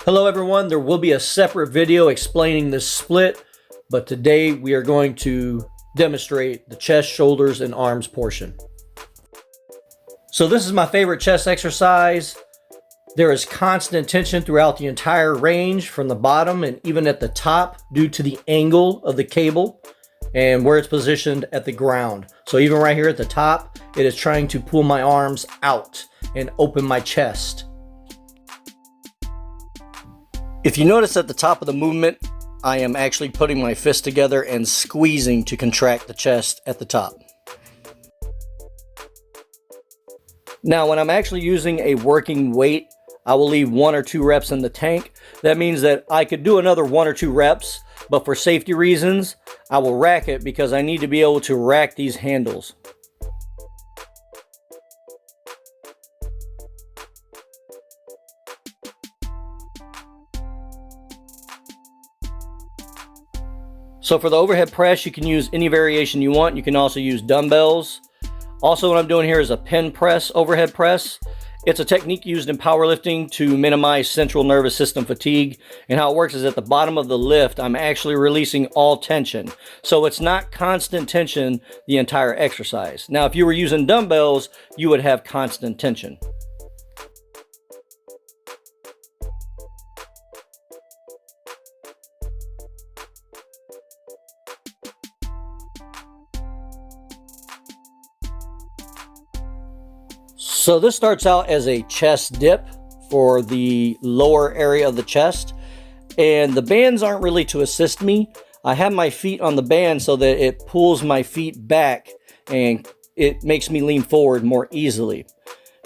Hello everyone, there will be a separate video explaining this split, but today we are going to demonstrate the chest, shoulders, and arms portion. So this is my favorite chest exercise. There is constant tension throughout the entire range from the bottom and even at the top due to the angle of the cable and where it's positioned at the ground. So even right here at the top, it is trying to pull my arms out and open my chest. If you notice at the top of the movement, I am actually putting my fist together and squeezing to contract the chest at the top. Now, when I'm actually using a working weight, I will leave 1 or 2 reps in the tank. That means that I could do another 1 or 2 reps, but for safety reasons, I will rack it because I need to be able to rack these handles. So for the overhead press, you can use any variation you want. You can also use dumbbells. Also, what I'm doing here is a pin press, overhead press. It's a technique used in powerlifting to minimize central nervous system fatigue. And how it works is at the bottom of the lift, I'm actually releasing all tension. So it's not constant tension the entire exercise. Now, if you were using dumbbells, you would have constant tension. So this starts out as a chest dip for the lower area of the chest, and the bands aren't really to assist me. I have my feet on the band so that it pulls my feet back and it makes me lean forward more easily.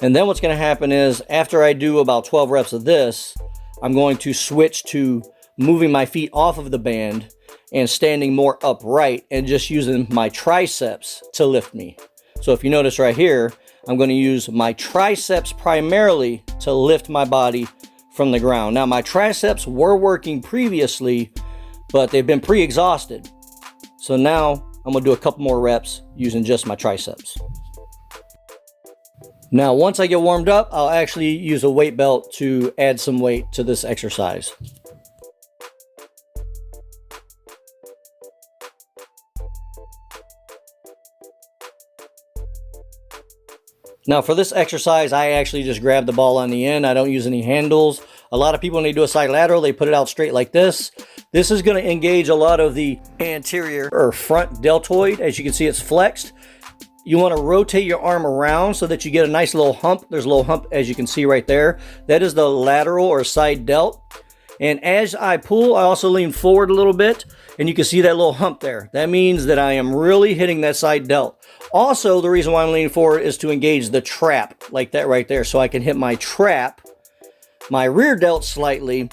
And then what's going to happen is after I do about 12 reps of this, I'm going to switch to moving my feet off of the band and standing more upright and just using my triceps to lift me. So if you notice right here, I'm going to use my triceps primarily to lift my body from the ground. Now, my triceps were working previously, but they've been pre-exhausted. So now I'm going to do a couple more reps using just my triceps. Now, once I get warmed up, I'll actually use a weight belt to add some weight to this exercise. Now for this exercise, I actually just grab the ball on the end. I don't use any handles. A lot of people, when they do a side lateral, they put it out straight like this. This is going to engage a lot of the anterior or front deltoid. As you can see, it's flexed. You want to rotate your arm around so that you get a nice little hump. There's a little hump, as you can see right there. That is the lateral or side delt. And as I pull, I also lean forward a little bit, and you can see that little hump there. That means that I am really hitting that side delt. Also, the reason why I'm leaning forward is to engage the trap, like that right there, so I can hit my trap, my rear delt slightly,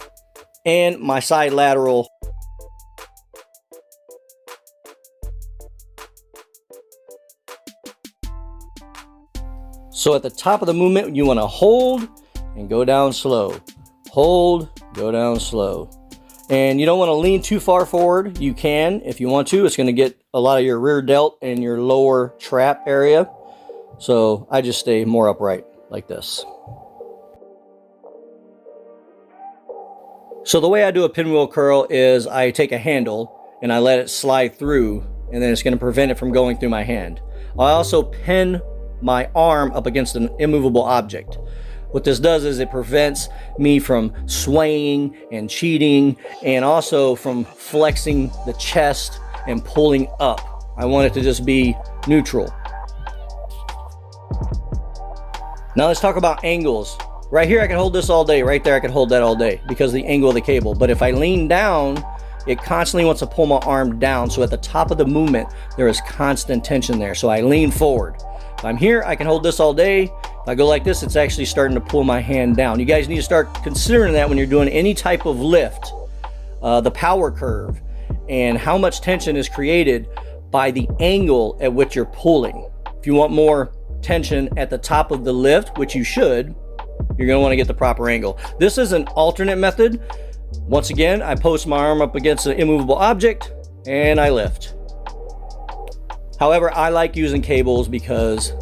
and my side lateral. So at the top of the movement, you want to hold and go down slow. Hold, go down slow. And you don't want to lean too far forward. You can if you want to. It's going to get a lot of your rear delt and your lower trap area. So I just stay more upright like this. So the way I do a pinwheel curl is I take a handle and I let it slide through, and then it's going to prevent it from going through my hand. I also pin my arm up against an immovable object. What this does is it prevents me from swaying and cheating, and also from flexing the chest and pulling up. I want it to just be neutral. Now let's talk about angles. Right here I can hold this all day. Right there I can hold that all day because of the angle of the cable. But if I lean down, it constantly wants to pull my arm down. So at the top of the movement, there is constant tension there. So I lean forward. If I'm here, I can hold this all day. If I go like this, it's actually starting to pull my hand down. You guys need to start considering that when you're doing any type of lift, the power curve, and how much tension is created by the angle at which you're pulling. If you want more tension at the top of the lift, which you should, you're going to want to get the proper angle. This is an alternate method. Once again, I post my arm up against an immovable object and I lift. However, I like using cables because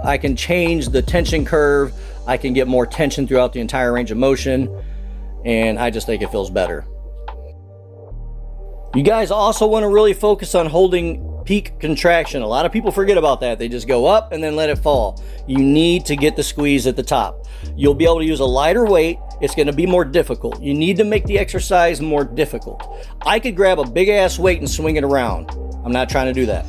I can change the tension curve. I can get more tension throughout the entire range of motion. and I just think it feels better. You guys also want to really focus on holding peak contraction. A lot of people forget about that. They just go up and then let it fall. You need to get the squeeze at the top. You'll be able to use a lighter weight. It's going to be more difficult. You need to make the exercise more difficult. I could grab a big ass weight and swing it around. I'm not trying to do that.